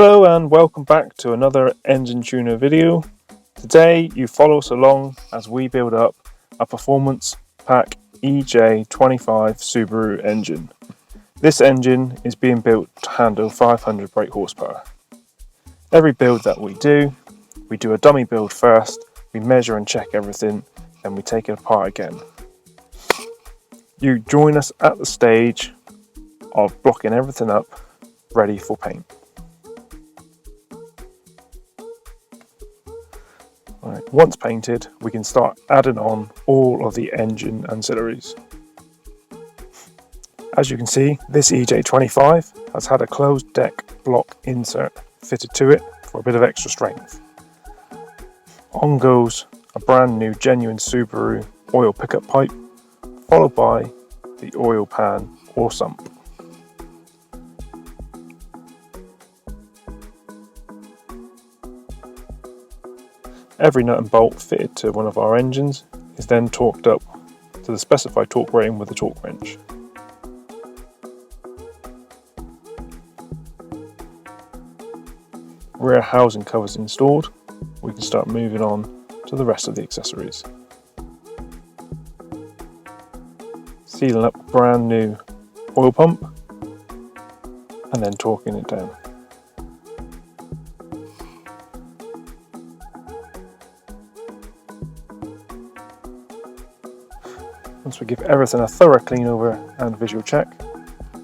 Hello and welcome back to another Enginetuner video. Today you follow us along as we build up a performance pack EJ25 Subaru engine. This engine is being built to handle 500 brake horsepower. Every build that we do a dummy build first, we measure and check everything, then we take it apart again. You join us at the stage of blocking everything up, ready for paint. Right, once painted, we can start adding on all of the engine ancillaries. As you can see, this EJ25 has had a closed deck block insert fitted to it for a bit of extra strength. On goes a brand new genuine Subaru oil pickup pipe, followed by the oil pan or sump. Every nut and bolt fitted to one of our engines is then torqued up to the specified torque rating with a torque wrench. Rear housing covers installed, we can start moving on to the rest of the accessories. Sealing up a brand new oil pump and then torquing it down. Once we give everything a thorough clean over and visual check,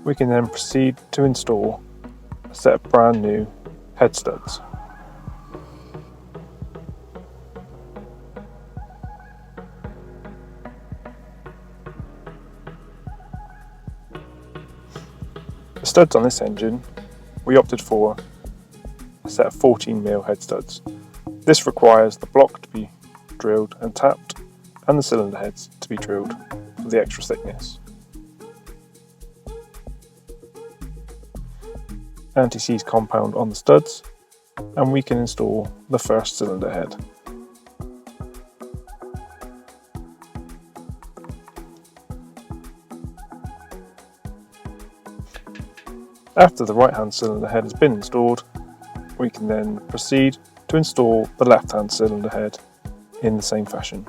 we can then proceed to install a set of brand new head studs. The studs on this engine, we opted for a set of 14mm head studs. This requires the block to be drilled and tapped and the cylinder heads to be drilled for the extra thickness. Anti-seize compound on the studs, and we can install the first cylinder head. After the right hand cylinder head has been installed, we can then proceed to install the left hand cylinder head in the same fashion.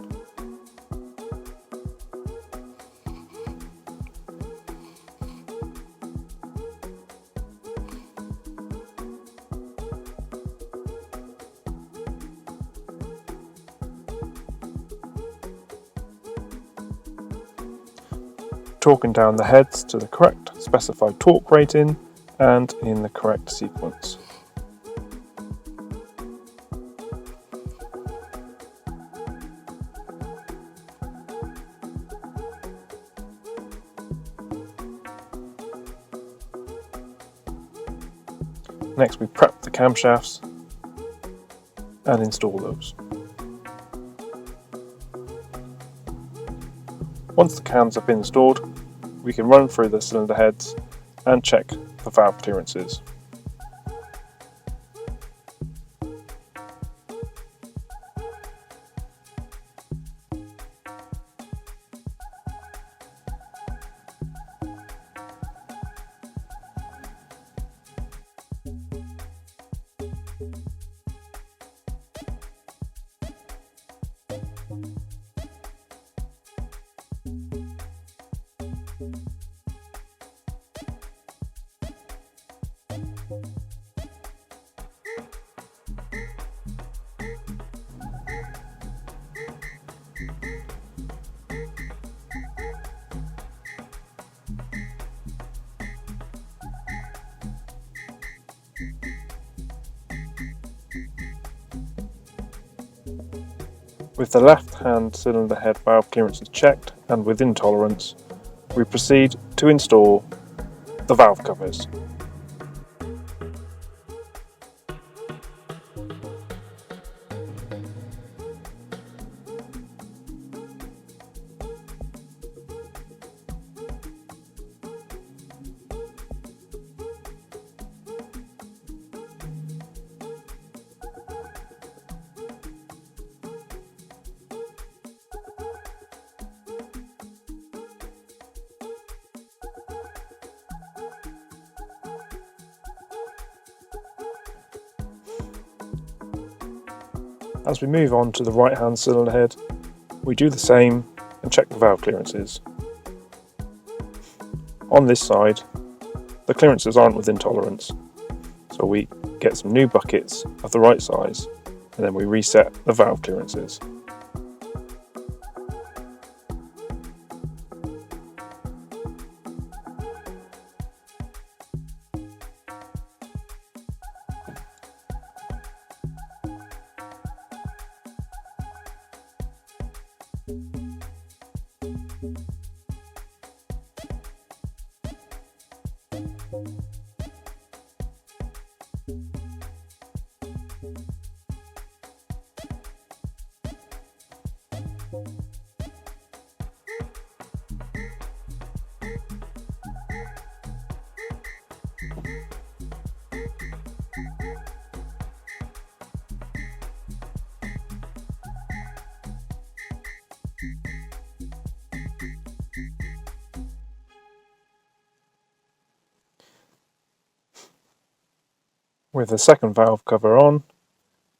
Torquing down the heads to the correct specified torque rating and in the correct sequence. Next we prep the camshafts and install those. Once the cams have been installed, we can run through the cylinder heads and check the valve clearances. With the left-hand cylinder head valve clearances checked and within tolerance, we proceed to install the valve covers. As we move on to the right hand cylinder head, we do the same and check the valve clearances. On this side, the clearances aren't within tolerance, so we get some new buckets of the right size and then we reset the valve clearances. With the second valve cover on,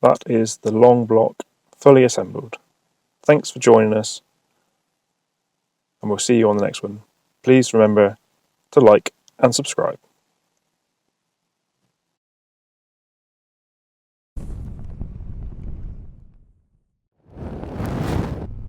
that is the long block fully assembled. Thanks for joining us, and we'll see you on the next one. Please remember to like and subscribe.